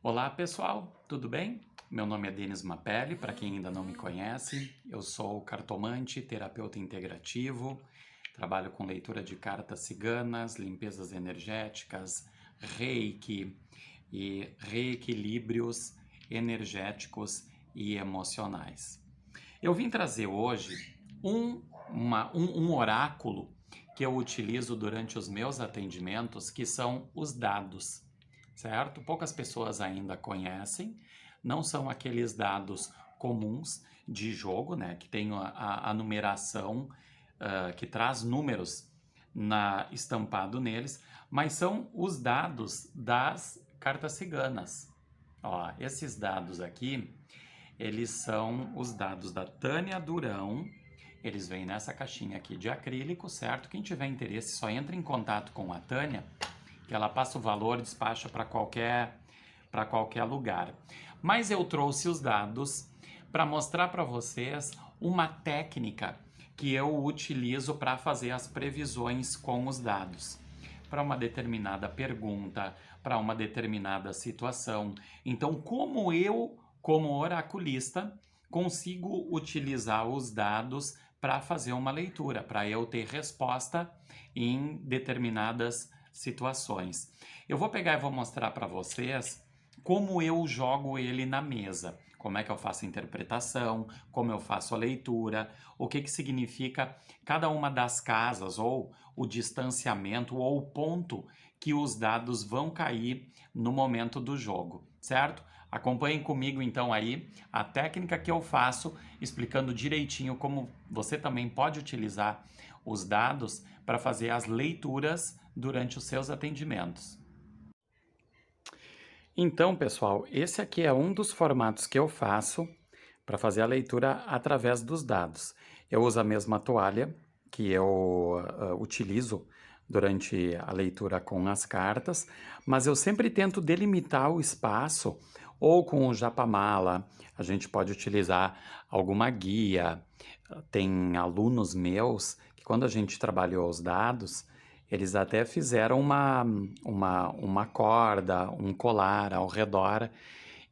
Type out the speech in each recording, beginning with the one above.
Olá pessoal, tudo bem? Meu nome é Denis Mapelli, para quem ainda não me conhece, eu sou cartomante, terapeuta integrativo, trabalho com leitura de cartas ciganas, limpezas energéticas, reiki e reequilíbrios energéticos e emocionais. Eu vim trazer hoje um oráculo que eu utilizo durante os meus atendimentos, que são os dados, certo? Poucas pessoas ainda conhecem, não são aqueles dados comuns de jogo, né, que tem a numeração, que traz números estampado neles, mas são os dados das cartas ciganas. Ó, esses dados aqui, eles são os dados da Tânia Durão. Eles vêm nessa caixinha aqui de acrílico, certo? Quem tiver interesse só entra em contato com a Tânia, que ela passa o valor e despacha para qualquer lugar. Mas eu trouxe os dados para mostrar para vocês uma técnica que eu utilizo para fazer as previsões com os dados, para uma determinada pergunta, para uma determinada situação. Então, como eu, como oraculista, consigo utilizar os dados para fazer uma leitura, para eu ter resposta em determinadas situações. Eu vou pegar e vou mostrar para vocês como eu jogo ele na mesa, como é que eu faço a interpretação, como eu faço a leitura, o que significa cada uma das casas, ou o distanciamento, ou o ponto que os dados vão cair no momento do jogo, certo? Acompanhem comigo então aí a técnica que eu faço, explicando direitinho como você também pode utilizar os dados para fazer as leituras durante os seus atendimentos. Então, pessoal, esse aqui é um dos formatos que eu faço para fazer a leitura através dos dados. Eu uso a mesma toalha que eu utilizo durante a leitura com as cartas, mas eu sempre tento delimitar o espaço, ou com o japamala, a gente pode utilizar alguma guia. Tem alunos meus que, quando a gente trabalhou os dados, eles até fizeram uma corda, um colar ao redor.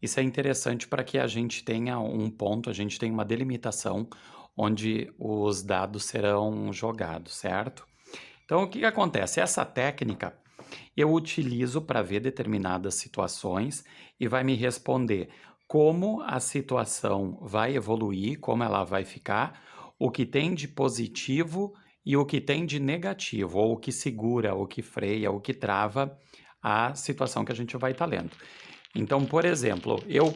Isso é interessante para que a gente tenha um ponto, a gente tenha uma delimitação onde os dados serão jogados, certo? Então, o que acontece? Essa técnica eu utilizo para ver determinadas situações e vai me responder como a situação vai evoluir, como ela vai ficar, o que tem de positivo e o que tem de negativo, ou o que segura, o que freia, o que trava a situação que a gente vai estar lendo. Então, por exemplo, eu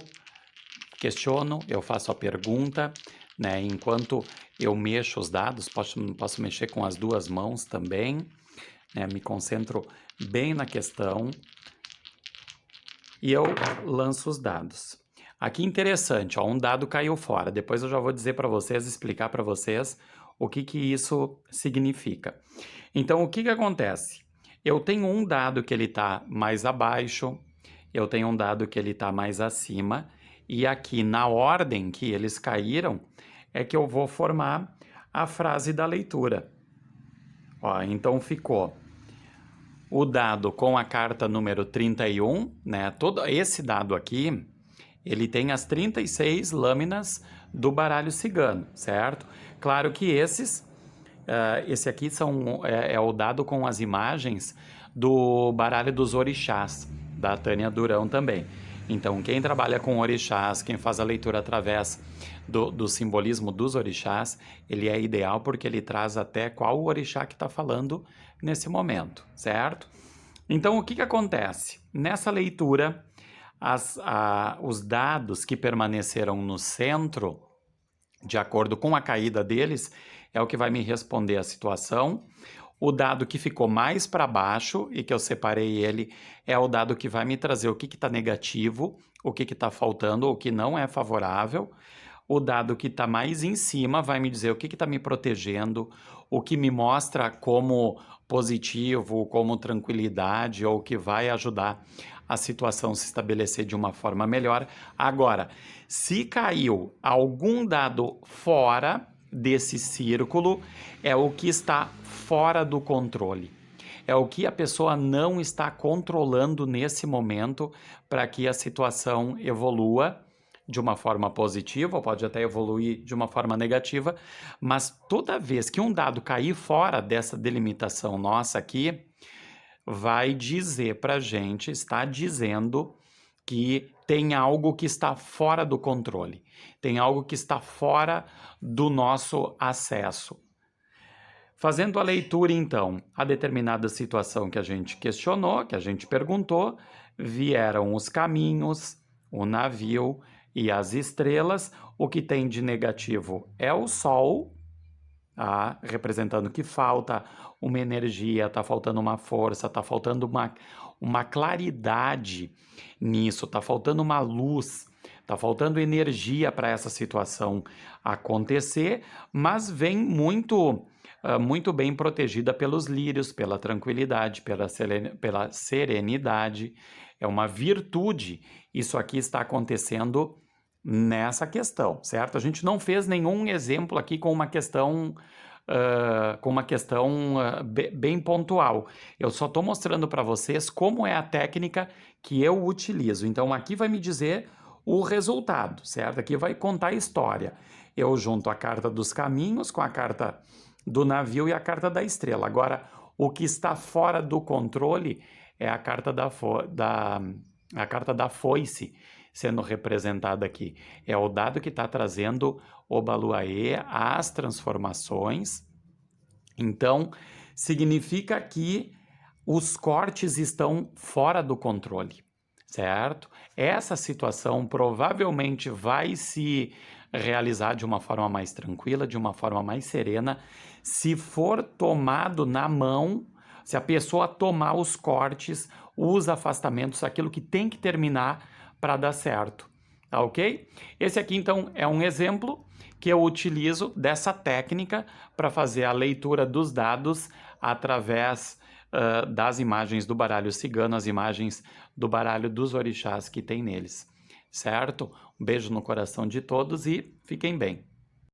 questiono, eu faço a pergunta, né? Enquanto eu mexo os dados, posso mexer com as duas mãos também, né? Me concentro bem na questão e eu lanço os dados. Aqui interessante, ó, um dado caiu fora. Depois eu já vou dizer para vocês, explicar para vocês o que isso significa. Então, o que acontece? Eu tenho um dado que ele está mais abaixo, eu tenho um dado que ele está mais acima, e aqui na ordem que eles caíram é que eu vou formar a frase da leitura. Ó, então ficou o dado com a carta número 31, né? Todo esse dado aqui, ele tem as 36 lâminas do baralho cigano, certo? Claro que esse aqui é o dado com as imagens do baralho dos orixás, da Tânia Durão também. Então, quem trabalha com orixás, quem faz a leitura através do simbolismo dos orixás, ele é ideal porque ele traz até qual o orixá que está falando nesse momento, certo? Então, o que acontece? Nessa leitura, os dados que permaneceram no centro, de acordo com a caída deles, é o que vai me responder a situação. O dado que ficou mais para baixo e que eu separei ele é o dado que vai me trazer o que está negativo, o que está faltando, o que não é favorável. O dado que está mais em cima vai me dizer o que está me protegendo, o que me mostra como positivo, como tranquilidade, ou que vai ajudar a situação se estabelecer de uma forma melhor. Agora, se caiu algum dado fora desse círculo, é o que está fora do controle. é o que a pessoa não está controlando nesse momento para que a situação evolua de uma forma positiva, ou pode até evoluir de uma forma negativa, mas toda vez que um dado cair fora dessa delimitação nossa aqui, vai dizer para a gente, está dizendo que tem algo que está fora do controle, tem algo que está fora do nosso acesso. Fazendo a leitura, então, a determinada situação que a gente questionou, que a gente perguntou, vieram os caminhos, o navio e as estrelas. O que tem de negativo é o Sol, representando que falta uma energia, está faltando uma força, está faltando uma claridade nisso, está faltando uma luz, está faltando energia para essa situação acontecer, mas vem muito bem protegida pelos lírios, pela tranquilidade, pela serenidade. É uma virtude. Isso aqui está acontecendo nessa questão, certo? A gente não fez nenhum exemplo aqui com uma questão bem pontual. Eu só estou mostrando para vocês como é a técnica que eu utilizo. Então aqui vai me dizer o resultado, certo? Aqui vai contar a história. Eu junto a carta dos caminhos com a carta do navio e a carta da estrela. Agora, o que está fora do controle é a carta a carta da foice sendo representada aqui. É o dado que está trazendo o Baluaê às transformações. Então, significa que os cortes estão fora do controle, certo? Essa situação provavelmente vai se realizar de uma forma mais tranquila, de uma forma mais serena, se for tomado na mão, se a pessoa tomar os cortes, os afastamentos, aquilo que tem que terminar para dar certo, tá ok? Esse aqui, então, é um exemplo que eu utilizo dessa técnica para fazer a leitura dos dados através das imagens do baralho cigano, as imagens do baralho dos orixás que tem neles, certo? Um beijo no coração de todos e fiquem bem.